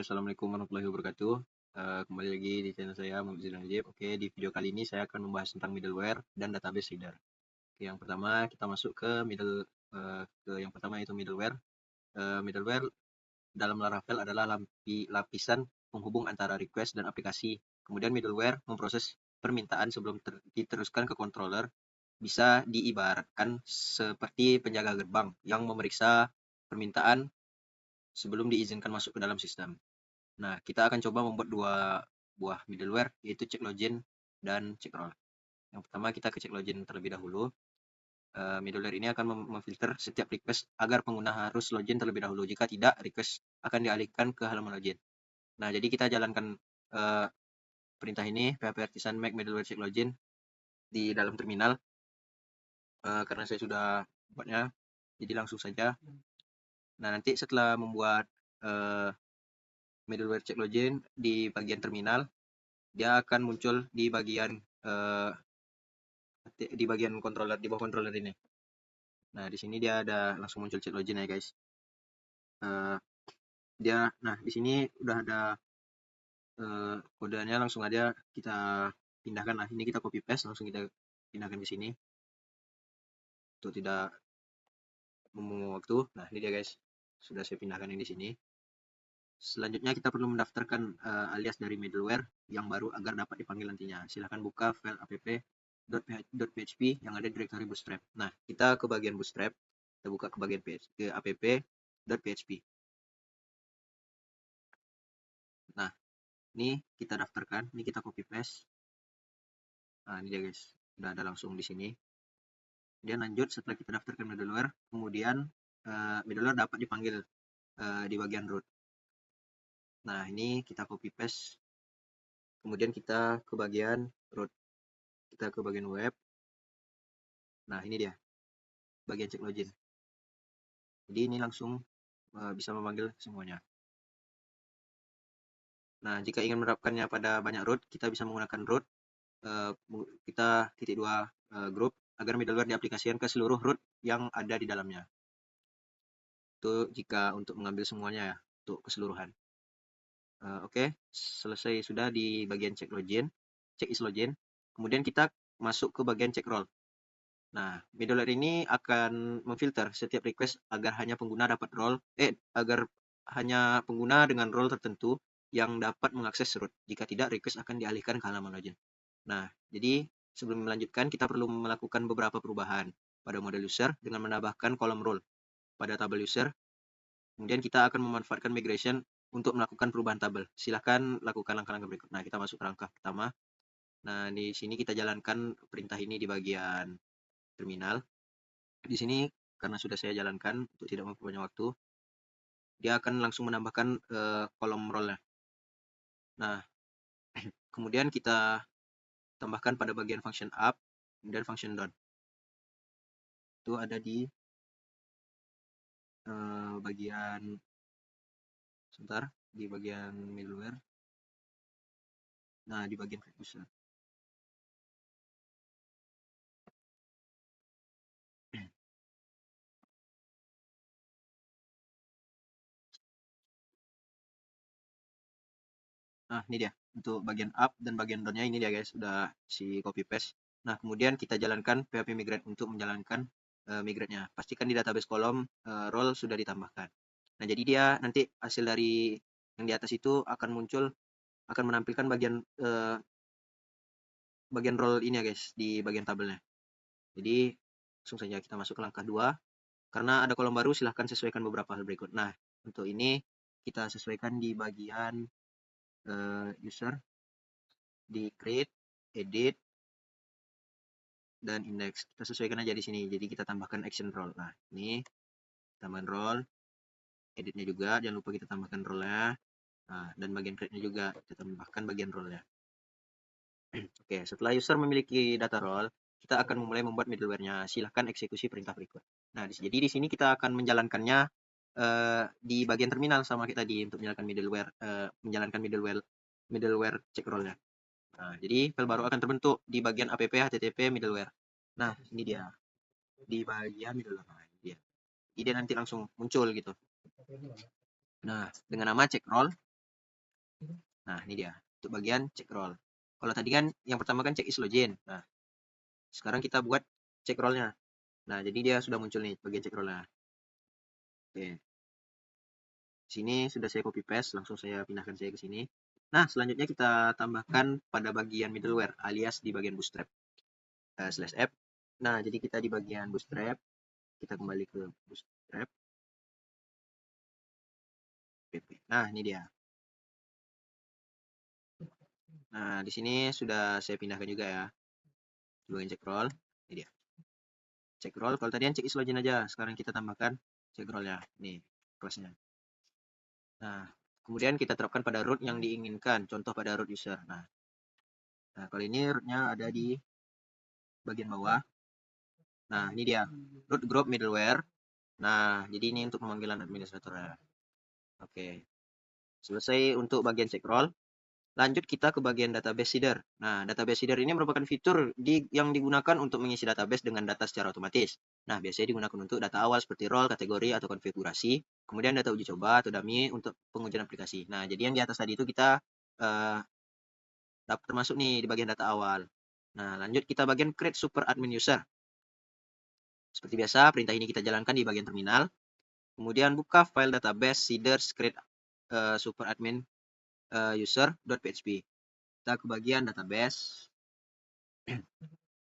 Assalamualaikum warahmatullahi wabarakatuh. Kembali lagi di channel saya Muhammad Zidane Najib. Oke, di video kali ini saya akan membahas tentang middleware dan database reader. Oke, yang pertama kita masuk ke yang pertama yaitu middleware. Middleware dalam Laravel adalah lapisan penghubung antara request dan aplikasi. Kemudian middleware memproses permintaan sebelum diteruskan ke controller. Bisa diibaratkan seperti penjaga gerbang yang memeriksa permintaan sebelum diizinkan masuk ke dalam sistem. Nah, kita akan coba membuat dua buah middleware, yaitu checklogin dan checkrole. Yang pertama kita ke checklogin terlebih dahulu. Middleware ini akan memfilter setiap request agar pengguna harus login terlebih dahulu. Jika tidak, request akan dialihkan ke halaman login. Nah, jadi kita jalankan perintah ini, php artisan make middleware checklogin di dalam terminal. Karena saya sudah buatnya, jadi langsung saja. Nah, nanti setelah membuat middleware checklogin di bagian terminal, dia akan muncul di bagian controller, di bawah controller ini. Nah, di sini dia ada langsung muncul checklogin ya guys. Nah di sini udah ada kodenya, langsung aja kita pindahkan. Nah, ini kita copy paste, langsung kita pindahkan ke sini untuk tidak membuang waktu. Nah, ini dia guys, sudah saya pindahkan yang di sini. Selanjutnya kita perlu mendaftarkan alias dari middleware yang baru agar dapat dipanggil nantinya. Silahkan buka file app.php yang ada di directory bootstrap. Nah, kita ke bagian bootstrap, kita buka ke bagian app.php. Nah, ini kita daftarkan, ini kita copy paste. Nah, ini dia guys, udah ada langsung di sini. Kemudian lanjut, setelah kita daftarkan middleware, kemudian middleware dapat dipanggil di bagian root. Nah, ini kita copy paste. Kemudian kita ke bagian root. Kita ke bagian web. Nah, ini dia, bagian check login. Jadi ini langsung bisa memanggil semuanya. Nah, jika ingin menerapkannya pada banyak root, kita bisa menggunakan root. Kita *2 group agar middleware diaplikasikan ke seluruh root yang ada di dalamnya. Itu jika untuk mengambil semuanya ya, untuk keseluruhan. Oke, selesai sudah di bagian check is login. Kemudian kita masuk ke bagian check role. Nah, middleware ini akan memfilter setiap request agar hanya pengguna dengan role tertentu yang dapat mengakses root. Jika tidak, request akan dialihkan ke halaman login. Nah, jadi sebelum melanjutkan kita perlu melakukan beberapa perubahan pada model user dengan menambahkan kolom role pada tabel user. Kemudian kita akan memanfaatkan migration untuk melakukan perubahan tabel. Silahkan lakukan langkah-langkah berikut. Nah, kita masuk ke langkah pertama. Nah, di sini kita jalankan perintah ini di bagian terminal. Di sini karena sudah saya jalankan untuk tidak memperpanjang waktu, dia akan langsung menambahkan kolom role-nya. Nah, kemudian kita tambahkan pada bagian function up dan function down. Itu ada di bagian di bagian middleware. Nah, di bagian user. Nah, ini dia untuk bagian up dan bagian down-nya, ini dia guys, udah si copy paste. Nah, kemudian kita jalankan php migrate untuk menjalankan migrate-nya. Pastikan di database kolom role sudah ditambahkan. Nah, jadi dia nanti hasil dari yang di atas itu akan menampilkan bagian role ini ya guys, di bagian tabelnya. Jadi langsung saja kita masuk ke langkah 2. Karena ada kolom baru, silahkan sesuaikan beberapa hal berikut. Nah, untuk ini kita sesuaikan di bagian user, di create, edit, dan index. Kita sesuaikan aja di sini. Jadi kita tambahkan action role. Nah, ini tambahkan role, editnya juga jangan lupa kita tambahkan role-nya. Nah, dan bagian create-nya juga kita tambahkan bagian role-nya. Oke, setelah user memiliki data role, kita akan mulai membuat middleware-nya. Silahkan eksekusi perintah berikut. Nah, jadi di sini kita akan menjalankannya di bagian terminal sama kita tadi untuk menjalankan middleware check role-nya. Nah, jadi file baru akan terbentuk di bagian app http middleware. Nah, ini dia. Di bagian middleware. Nah, ini dia. Jadi dia nanti langsung muncul gitu. Nah, dengan nama check role, Nah, ini dia untuk bagian check roll. Kalau tadi kan yang pertama kan check is login. Nah, sekarang kita buat check roll-nya. Nah, jadi dia sudah muncul nih bagian check roll-nya. Oke. Sini sudah saya copy paste, langsung saya pindahkan saya ke sini. Nah, selanjutnya kita tambahkan pada bagian middleware alias di bagian bootstrap slash app. Nah, jadi kita di bagian bootstrap, kita kembali ke bootstrap. Nah, ini dia. Nah, di sini sudah saya pindahkan juga ya. Di bagian check roll, ini dia. Check roll, kalau tadi yang check is login aja, sekarang kita tambahkan check roll-nya. Nih, kelasnya. Nah, kemudian kita terapkan pada root yang diinginkan, contoh pada root user. Nah, kalau ini root-nya ada di bagian bawah. Nah, ini dia, root group middleware. Nah, jadi ini untuk pemanggilan administrator. Oke, selesai untuk bagian check roll. Lanjut kita ke bagian database seeder. Nah, database seeder ini merupakan fitur yang digunakan untuk mengisi database dengan data secara otomatis. Nah, biasanya digunakan untuk data awal seperti role, kategori, atau konfigurasi. Kemudian data uji coba atau dummy untuk pengujian aplikasi. Nah, jadi yang di atas tadi itu kita termasuk nih di bagian data awal. Nah, lanjut kita bagian create super admin user. Seperti biasa, perintah ini kita jalankan di bagian terminal. Kemudian buka file database seeder create super admin user.php. Kita ke bagian database.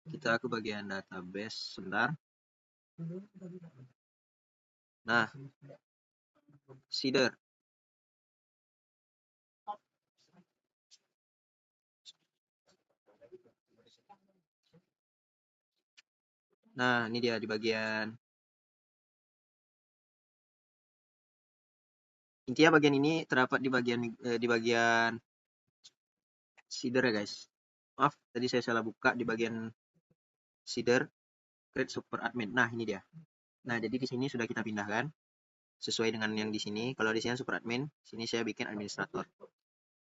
Kita ke bagian database sebentar. Nah, seeder. Nah, ini dia di bagian. Intinya bagian ini terdapat di bagian seeder ya guys. Maaf, tadi saya salah buka di bagian seeder create super admin. Nah, ini dia. Nah, jadi di sini sudah kita pindahkan sesuai dengan yang di sini. Kalau di sini super admin, sini saya bikin administrator.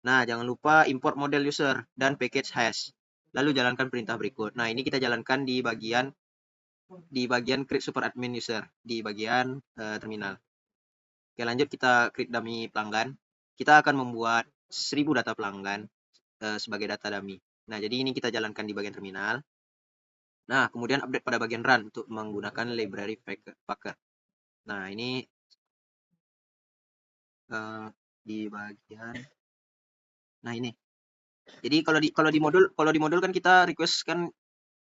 Nah, jangan lupa import model user dan package hash. Lalu jalankan perintah berikut. Nah, ini kita jalankan di bagian create super admin user di bagian terminal. Oke, lanjut kita create dummy pelanggan. Kita akan membuat 1000 data pelanggan sebagai data dummy. Nah, jadi ini kita jalankan di bagian terminal. Nah, kemudian update pada bagian run untuk menggunakan library packer. Nah, ini di bagian. Nah, ini. Jadi kalau di modul kan kita request kan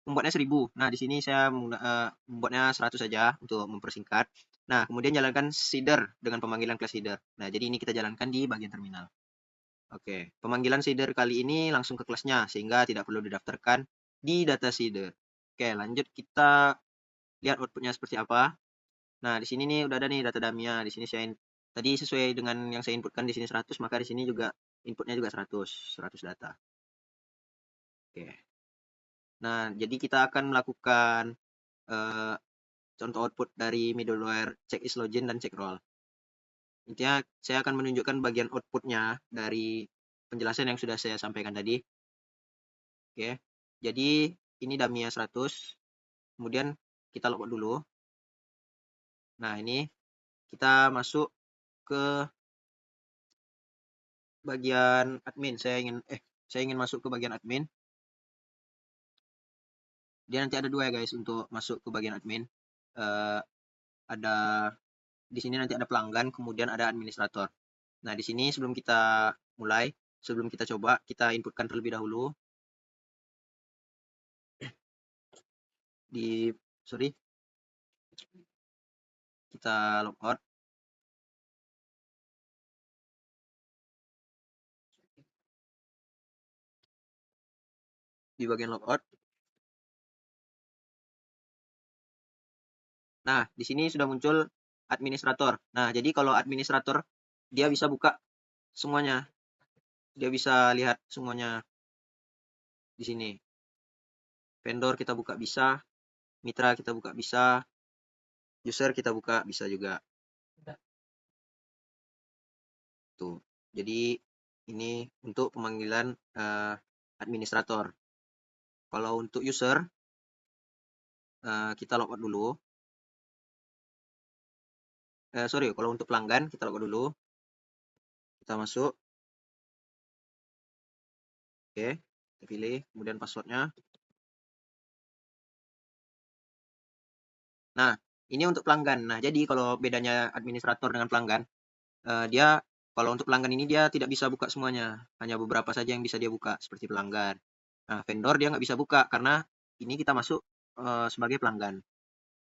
membuatnya 1000. Nah, di sini saya membuatnya 100 saja untuk mempersingkat. Nah, kemudian jalankan seeder dengan pemanggilan class seeder. Nah, jadi ini kita jalankan di bagian terminal. Oke, pemanggilan seeder kali ini langsung ke kelasnya sehingga tidak perlu didaftarkan di data seeder. Oke, lanjut kita lihat outputnya seperti apa. Nah, di sini nih udah ada nih data dummy-nya. Di sini saya tadi sesuai dengan yang saya inputkan di sini 100, maka di sini juga inputnya juga 100 data. Oke. Nah, jadi kita akan melakukan contoh output dari middleware check is login dan check roll. Intinya saya akan menunjukkan bagian outputnya dari penjelasan yang sudah saya sampaikan tadi. Oke, jadi ini dummy-nya 100. Kemudian kita logout dulu. Nah, ini kita masuk ke bagian admin. Saya ingin masuk ke bagian admin. Dia nanti ada 2 ya guys untuk masuk ke bagian admin. Ada di sini nanti ada pelanggan, kemudian ada administrator. Nah, di sini sebelum kita mulai, sebelum kita coba, kita inputkan terlebih dahulu kita logout. Di bagian logout. Nah, di sini sudah muncul administrator. Nah, jadi kalau administrator dia bisa buka semuanya. Dia bisa lihat semuanya di sini. Vendor kita buka bisa, mitra kita buka bisa, user kita buka bisa juga. Tuh. Jadi ini untuk pemanggilan administrator. Kalau untuk user kita logout dulu. Sorry, kalau untuk pelanggan kita logout dulu. Kita masuk. Oke, kita pilih, kemudian passwordnya. Nah, ini untuk pelanggan. Nah, jadi kalau bedanya administrator dengan pelanggan, dia kalau untuk pelanggan ini dia tidak bisa buka semuanya, hanya beberapa saja yang bisa dia buka, seperti pelanggan. Nah, vendor dia nggak bisa buka karena ini kita masuk sebagai pelanggan.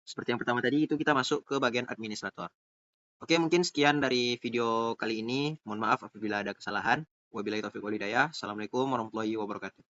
Seperti yang pertama tadi, itu kita masuk ke bagian administrator. Oke, mungkin sekian dari video kali ini. Mohon maaf apabila ada kesalahan. Wabillahi taufiq walhidayah. Assalamualaikum warahmatullahi wabarakatuh.